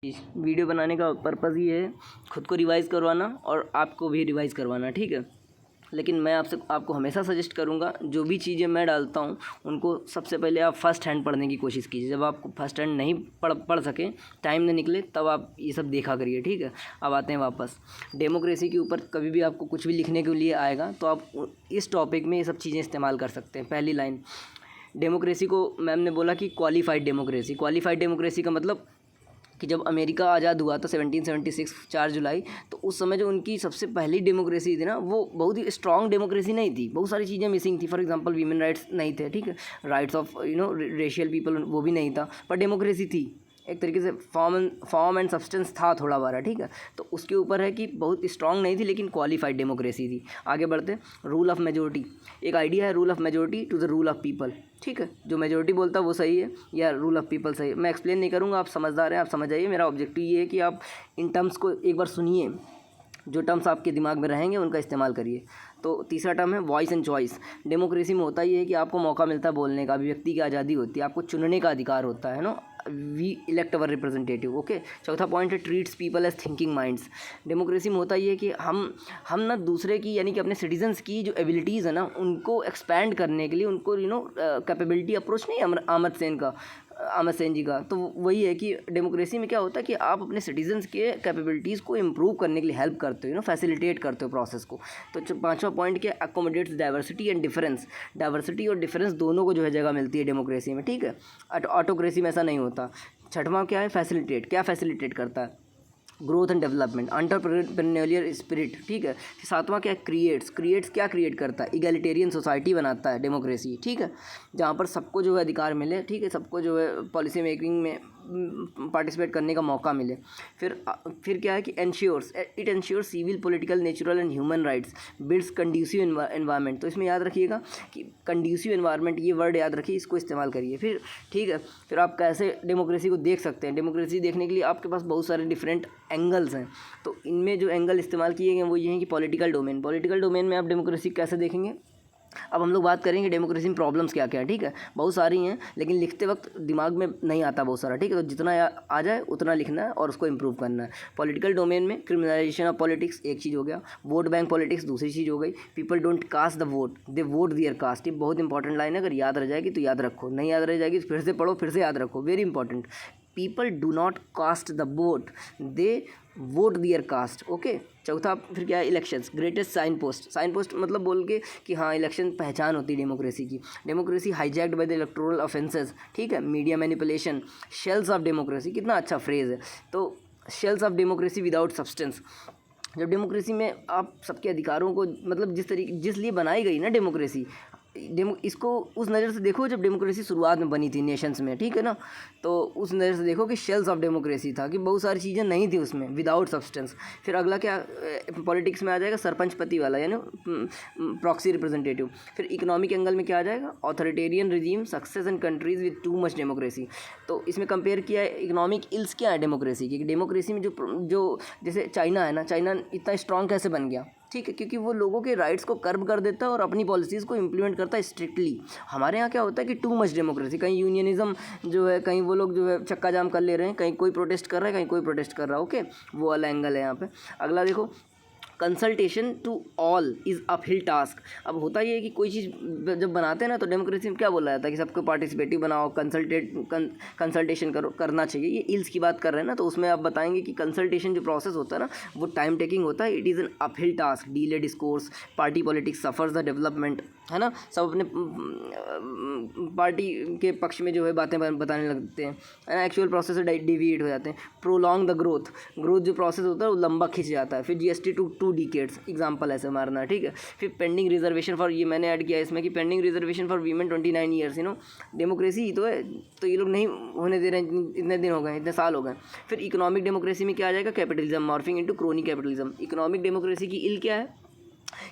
इस वीडियो बनाने का पर्पज़ ये है खुद को रिवाइज़ करवाना और आपको भी रिवाइज़ करवाना, ठीक है। लेकिन मैं आपको हमेशा सजेस्ट करूँगा, जो भी चीज़ें मैं डालता हूँ उनको सबसे पहले आप फ़र्स्ट हैंड पढ़ने की कोशिश कीजिए। जब आपको फर्स्ट हैंड नहीं पढ़ सकें, टाइम ना निकले, तब आप ये सब देखा करिए, ठीक है। अब आते हैं वापस डेमोक्रेसी के ऊपर। कभी भी आपको कुछ भी लिखने के लिए आएगा तो आप इस टॉपिक में ये सब चीज़ें इस्तेमाल कर सकते हैं। पहली लाइन, डेमोक्रेसी को मैम ने बोला कि क्वालिफाइड डेमोक्रेसी। क्वालिफाइड डेमोक्रेसी का मतलब कि जब अमेरिका आज़ाद हुआ था 1776 4 जुलाई, तो उस समय जो उनकी सबसे पहली डेमोक्रेसी थी ना, वो बहुत ही स्ट्रॉन्ग डेमोक्रेसी नहीं थी। बहुत सारी चीज़ें मिसिंग थी। फॉर एग्जांपल वीमेन राइट्स नहीं थे, ठीक है। राइट्स ऑफ रेशियल पीपल, वो भी नहीं था, पर डेमोक्रेसी थी। एक तरीके से फॉर्म एंड सब्सटेंस था थोड़ा बारा, ठीक है। तो उसके ऊपर है कि बहुत स्ट्रॉन्ग नहीं थी, लेकिन क्वालिफाइड डेमोक्रेसी थी। आगे बढ़ते, रूल ऑफ मेजोरिटी। एक आइडिया है rule of majority to the rule of people, ठीक है। जो मेजोरिटी बोलता है वो सही है या रूल ऑफ पीपल सही है, मैं एक्सप्लेन नहीं करूँगा, आप समझदार हैं, आप समझ जाइए। मेरा ऑब्जेक्टिव ये है कि आप इन टर्म्स को एक बार सुनिए, जो टर्म्स आपके दिमाग में रहेंगे उनका इस्तेमाल करिए। तो तीसरा टर्म है वॉइस एंड चॉइस। डेमोक्रेसी में होता ये है कि आपको मौका मिलता है बोलने का, अभिव्यक्ति की आज़ादी होती है, आपको चुनने का अधिकार होता है ना। We elect our representative, okay. चौथा पॉइंट है treats people as thinking minds. Democracy में होता ये है कि हम ना दूसरे की, यानी कि अपने सिटीजन्स की जो एबिलिटीज़ है ना, उनको एक्सपैंड करने के लिए उनको कैपेबिलिटी अप्रोच नहीं है अमर सेन जी का, तो वही है कि डेमोक्रेसी में क्या होता है कि आप अपने सिटीजन्स के कैपेबिलिटीज़ को इम्प्रूव करने के लिए हेल्प करते हो, फैसिलिटेट करते हो प्रोसेस को। तो पांचवा पॉइंट क्या, accommodates diversity and difference. Diversity और डिफरेंस दोनों को जो है जगह मिलती है डेमोक्रेसी में, ठीक है। ऑटोक्रेसी में ऐसा नहीं होता। छठवां क्या है, फैसिलिटेट। क्या फैसिलिटेट करता है, growth and development, entrepreneurial spirit, ठीक है। सातवां क्या है, क्रिएट्स क्या क्रिएट करता है, इगैलिटेरियन सोसाइटी बनाता है डेमोक्रेसी, ठीक है। जहाँ पर सबको जो है अधिकार मिले, ठीक है, सबको जो है पॉलिसी मेकिंग में पार्टिसिपेट करने का मौका मिले। फिर क्या है कि it ensures civil, political, natural and human rights, builds conducive environment. तो इसमें याद रखिएगा कि कंड्यूसिव एनवायरनमेंट, ये वर्ड याद रखिए, इसको इस्तेमाल करिए। फिर ठीक है, फिर आप कैसे डेमोक्रेसी को देख सकते हैं। डेमोक्रेसी देखने के लिए आपके पास बहुत सारे डिफरेंट एंगल्स हैं। तो इनमें जो एंगल इस्तेमाल किए गए वो ये हैं कि पॉलिटिकल डोमेन में आप डेमोक्रेसी कैसे देखेंगे। अब हम लोग बात करेंगे डेमोक्रेसी में प्रॉब्लम्स क्या क्या है, ठीक है। बहुत सारी हैं, लेकिन लिखते वक्त दिमाग में नहीं आता बहुत सारा, ठीक है। तो जितना आ जाए उतना लिखना है और उसको इम्प्रूव करना है। पॉलिटिकल डोमेन में क्रिमिनलाइजेशन ऑफ पॉलिटिक्स एक चीज़ हो गया, वोट बैंक पॉलिटिक्स दूसरी चीज़ हो गई, people don't cast the vote, they vote their caste. ये बहुत इंपॉर्टेंट लाइन है, अगर याद रह जाएगी तो याद रखो, नहीं याद रह जाएगी तो फिर से पढ़ो, फिर से याद रखो, very important. People do not cast the vote, they vote their caste, okay. चौथा फिर क्या है, इलेक्शंस, ग्रेटेस्ट साइन पोस्ट मतलब बोल के कि हाँ इलेक्शन पहचान होती है डेमोक्रेसी की। Democracy hijacked by the electoral offences, ठीक है। Media manipulation, shells of democracy, कितना अच्छा फ्रेज है। तो shells of democracy without substance. जब डेमोक्रेसी में आप सबके अधिकारों को, मतलब जिस लिए बनाई गई ना डेमोक्रेसी, इसको उस नज़र से देखो जब डेमोक्रेसी शुरुआत में बनी थी नेशंस में, ठीक है ना। तो उस नज़र से देखो कि शेल्स ऑफ डेमोक्रेसी था, कि बहुत सारी चीज़ें नहीं थी उसमें, विदाउट सब्सटेंस। फिर अगला क्या, पॉलिटिक्स में आ जाएगा सरपंच पति वाला, यानी प्रॉक्सी रिप्रेजेंटेटिव। फिर इकोनॉमिक एंगल में क्या आ जाएगा, authoritarian regime, success and countries with too much democracy. तो इसमें कंपेयर किया है इकोनॉमिक इल्स क्या है डेमोक्रेसी की। डेमोक्रेसी में जो जैसे चाइना है ना, चाइना इतना स्ट्रॉन्ग कैसे बन गया, ठीक है, क्योंकि वो लोगों के राइट्स को कर्ब कर देता है और अपनी पॉलिसीज़ को इम्प्लीमेंट करता है स्ट्रिक्टली। हमारे यहाँ क्या होता है कि टू मच डेमोक्रेसी, कहीं यूनियनिज्म जो है, कहीं वो लोग जो है चक्का जाम कर ले रहे हैं, कहीं कोई प्रोटेस्ट कर रहा है, कहीं कोई प्रोटेस्ट कर रहा है, ओके। वो वाला एंगल है यहाँ पे। अगला देखो, consultation to all is uphill task. अब होता ये है कि कोई चीज़ जब बनाते हैं ना, तो डेमोक्रेसी में क्या बोला जाता है कि सबको पार्टिसिपेटिव बनाओ, कंसल्टेशन करना चाहिए। ये इल्स की बात कर रहे हैं ना, तो उसमें आप बताएंगे कि कंसल्टेशन जो प्रोसेस होता है ना, वो टाइम टेकिंग होता है, it is an uphill task, delay discourse, party politics suffers the development, है ना। सब अपने पार्टी के पक्ष में जो है बातें बताने लगते हैं, एक्चुअल प्रोसेस से डिविएट हो जाते हैं। प्रोलॉन्ग द ग्रोथ जो प्रोसेस होता है वो लंबा खिंच जाता है। फिर जीएसटी टू डिकेड्स, एग्जांपल ऐसे मारना है, ठीक है। फिर पेंडिंग रिजर्वेशन फॉर, ये मैंने ऐड किया इसमें कि pending reservation for women 29 years, democracy ही तो है, तो ये लोग नहीं होने दे रहे हैं, इतने दिन हो गए, इतने साल हो गए। फिर इकोनॉमिक डेमोक्रेसी में क्या आ जाएगा, capitalism morphing into crony capitalism. Economic democracy की इल क्या है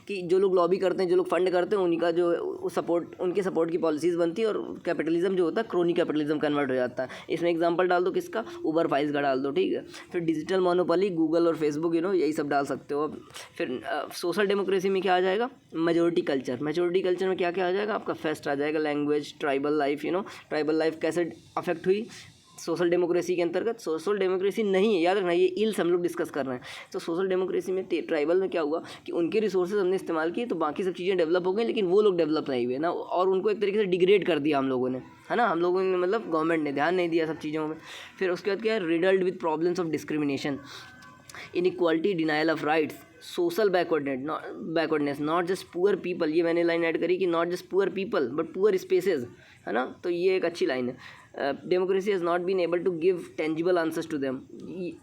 कि जो लोग लॉबी करते हैं, जो लोग फंड करते हैं, उन्हीं का जो सपोर्ट, उनके सपोर्ट की पॉलिसीज़ बनती है, और कैपिटलिज्म जो होता है क्रोनी कैपिटलिज्म कन्वर्ट हो जाता है। इसमें एग्जांपल डाल दो किसका, उबर फाइल्स का डाल दो, ठीक है। फिर डिजिटल मोनोपोली, गूगल और फेसबुक, यही सब डाल सकते हो। फिर सोशल डेमोक्रेसी में क्या आ जाएगा, मेजोरिटी कल्चर में क्या क्या आ जाएगा आपका, फेस्ट आ जाएगा, language, tribal life, tribal life कैसे अफेक्ट हुई, सोशल डेमोक्रेसी के अंतर्गत सोशल डेमोक्रेसी नहीं है, याद रखना, ये इल्स हम लोग डिस्कस कर रहे हैं। तो सोशल डेमोक्रेसी में ट्राइबल में क्या हुआ कि उनके रिसोर्सेज हमने इस्तेमाल किए तो बाकी सब चीज़ें डेवलप हो गई, लेकिन वो लोग डेवलप नहीं हुए ना, और उनको एक तरीके से डिग्रेड कर दिया हम लोगों ने, है ना, हम लोगों ने, मतलब गवर्नमेंट ने ध्यान नहीं दिया सब चीज़ों में। फिर उसके बाद क्या है, riddled with problems of discrimination, inequality, denial of rights, social backwardness, not just poor people, ये मैंने लाइन ऐड करी कि not just poor people but poor spaces, है ना, तो ये एक अच्छी लाइन है। Democracy has not been able to give tangible answers to them,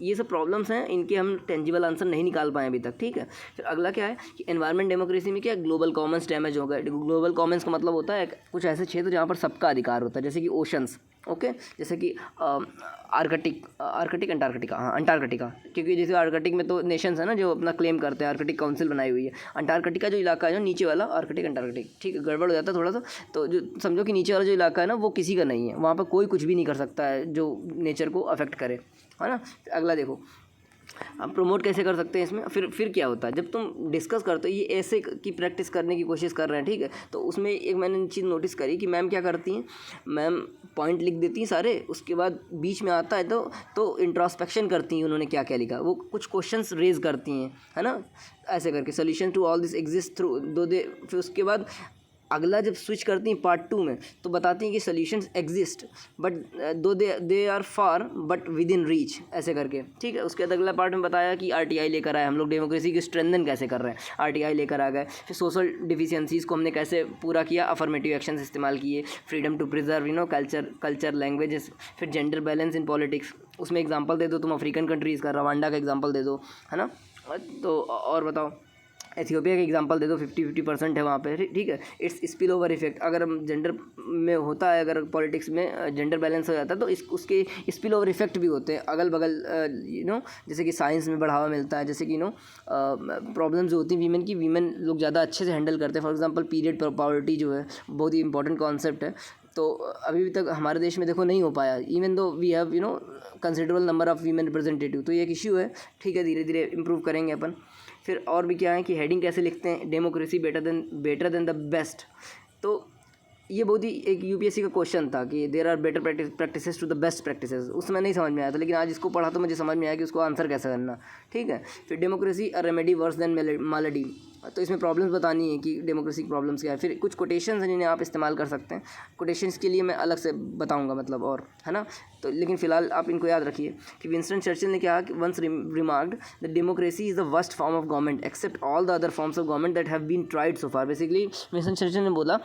ये सब प्रॉब्लम्स हैं, इनके हम टेंजिबल आंसर नहीं निकाल पाए अभी तक, ठीक है। फिर अगला क्या है कि एनवायरमेंट डेमोक्रेसी में क्या, ग्लोबल कॉमन्स डैमेज हो गए। ग्लोबल कॉमन्स का मतलब होता है कुछ ऐसे क्षेत्र जहाँ पर सबका अधिकार होता है, जैसे कि ओशंस, ओके, जैसे कि आर्कटिक अंटार्कटिका, हाँ अंटार्कटिका, क्योंकि जैसे आर्कटिक में तो नेशंस है ना जो अपना क्लेम करते हैं, आर्कटिक काउंसिल बनाई हुई है। अंटार्कटिका जो इलाका है, जो नीचे वाला, आर्कटिक अंटार्कटिक, ठीक है, गड़बड़ हो जाता है थोड़ा सा, तो जो समझो कि नीचे वाला जो इलाका है ना वो किसी का नहीं है, वहाँ पर कोई कुछ भी नहीं कर सकता है जो नेचर को अफेक्ट करे, है ना। अगला देखो, हम प्रमोट कैसे कर सकते हैं इसमें। फिर क्या होता है, जब तुम डिस्कस करते हो, ये ऐसे की प्रैक्टिस करने की कोशिश कर रहे हैं, ठीक है, तो उसमें एक मैंने चीज़ नोटिस करी कि मैम क्या करती हैं, मैम पॉइंट लिख देती हैं सारे, उसके बाद बीच में आता है तो इंट्रोस्पेक्शन करती हैं, उन्होंने क्या क्या लिखा, वो कुछ क्वेश्चंस रेज करती हैं, है ना, ऐसे करके solution to all this exist through though they. फिर उसके बाद अगला जब स्विच करती हैं पार्ट 2 में, तो बताती हैं कि solutions exist but though they are far but within reach, ऐसे करके, ठीक है। उसके बाद अगला पार्ट में बताया कि आरटीआई लेकर आए हम लोग, डेमोक्रेसी की स्ट्रेंथन कैसे कर रहे हैं, आरटीआई लेकर आ गए। फिर सोशल डिफिशियंसीज़ को हमने कैसे पूरा किया, अफर्मेटिव एक्शंस इस्तेमाल किए, freedom to preserve culture languages. फिर जेंडर बैलेंस इन पॉलिटिक्स, उसमें एग्जाम्पल दे दो तुम अफ्रीकन कंट्रीज़ का, रवांडा का एग्जाम्पल दे दो, है ना, तो और बताओ एथियोपिया का एग्जांपल दे दो, 50% है वहाँ पे, ठीक है। इट्स स्पिल ओवर इफेक्ट, अगर हम जेंडर में होता है, अगर पॉलिटिक्स में जेंडर बैलेंस हो जाता है तो उसके स्पिल ओवर इफेक्ट भी होते हैं अगल बगल, जैसे कि साइंस में बढ़ावा मिलता है, जैसे कि प्रॉब्लम्स जो होती हैं वीमेन की, वीमेन लोग ज़्यादा अच्छे से हैंडल करते हैं। फॉर एग्जाम्पल पीरियड पावर्टी जो है बहुत ही इंपॉर्टेंट कॉन्सेप्ट है, तो अभी तक हमारे देश में देखो नहीं हो पाया, even though we have considerable number of women representative, तो ये एक इशू है, ठीक है, धीरे धीरे इम्प्रूव करेंगे अपन। फिर और भी क्या है कि हेडिंग कैसे लिखते हैं, democracy better than the best, तो ये बहुत ही एक यूपीएससी का क्वेश्चन था कि there are better practices to the best practices, उसमें नहीं समझ में आया था, लेकिन आज इसको पढ़ा तो मुझे समझ में आया कि उसको आंसर कैसे करना, ठीक है। फिर democracy a remedy worse than malady, तो इसमें प्रॉब्लम्स बतानी है कि डेमोक्रेसी की प्रॉब्लम्स क्या है। फिर कुछ कोटेशंस हैं जिन्हें आप इस्तेमाल कर सकते हैं, कोटेशंस के लिए मैं अलग से बताऊंगा, मतलब, और है ना, तो लेकिन फ़िलहाल आप इनको याद रखिए कि विंस्टन चर्चिल ने कहा कि once remarked the democracy is the worst form of government except all the other forms of government that have been tried so far. Basically Winston Churchill ने बोला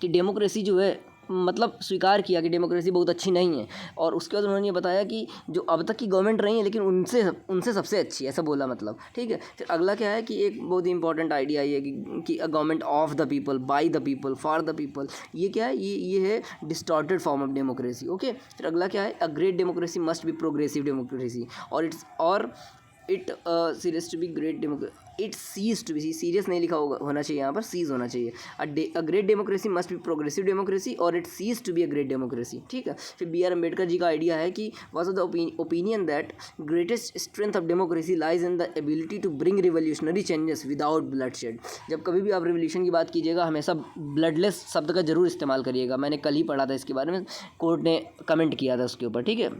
कि डेमोक्रेसी जो है, मतलब स्वीकार किया कि डेमोक्रेसी बहुत अच्छी नहीं है, और उसके बाद उन्होंने ये बताया कि जो अब तक की गवर्नमेंट रही है लेकिन उनसे सबसे अच्छी है, ऐसा बोला, मतलब, ठीक है। फिर अगला क्या है कि एक बहुत ही इंपॉर्टेंट आइडिया ये है कि a government of the people, by the people, for the people, ये क्या है, ये है distorted form of democracy, okay. फिर अगला क्या है, a great democracy must be progressive democracy, और it serious to be great democracy, it ceases to be, serious नहीं लिखा होना चाहिए यहाँ पर, सीज होना चाहिए। A great democracy must be progressive democracy और it ceases to be a great democracy, ठीक है। फिर बी आर अम्बेडकर जी का आइडिया है कि was the opinion that greatest strength of democracy lies in the ability to bring revolutionary changes without bloodshed. जब कभी भी आप रिवोल्यूशन की बात कीजिएगा, हमेशा ब्लडलेस शब्द का जरूर इस्तेमाल करिएगा, मैंने कल ही पढ़ा था इसके बारे में, कोर्ट ने कमेंट किया था उसके ऊपर, ठीक है।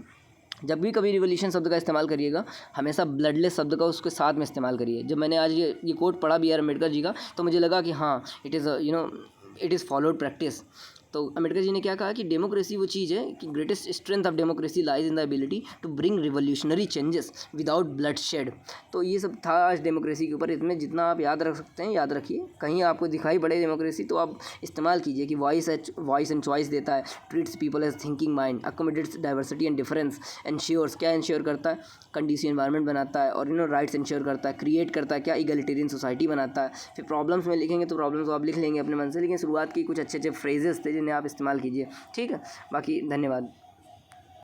जब भी कभी रिवोल्यूशन शब्द का इस्तेमाल करिएगा, हमेशा ब्लडलेस शब्द का उसके साथ में इस्तेमाल करिए। जब मैंने आज ये कोट पढ़ा बी आर अम्बेडकर जी का, तो मुझे लगा कि हाँ, इट इज़ फॉलोड प्रैक्टिस। तो अम्बेडकर जी ने क्या कहा कि डेमोक्रेसी वो चीज़ है कि greatest strength of democracy lies in the ability to bring revolutionary changes without bloodshed. तो ये सब था आज डेमोक्रेसी के ऊपर, इसमें जितना आप याद रख सकते हैं याद रखिए, कहीं आपको दिखाई पड़े डेमोक्रेसी तो आप इस्तेमाल कीजिए कि वॉइस एंड चॉइस देता है, treats people as thinking mind, accommodates diversity and difference, ensures, क्या इंश्योर करता है, कंडीशन एनवायरनमेंट बनाता है, और राइट्स इंश्योर करता है, क्रिएट करता है, क्या इगलिटेरियन सोसाइटी बनाता है। फिर प्रॉब्लम्स में लिखेंगे तो प्रॉब्लम्स आप लिख लेंगे अपने मन से, लेकिन शुरुआत की कुछ अच्छे अच्छे फ्रेजेस थे जिन्हें आप इस्तेमाल कीजिए, ठीक है। बाकी धन्यवाद।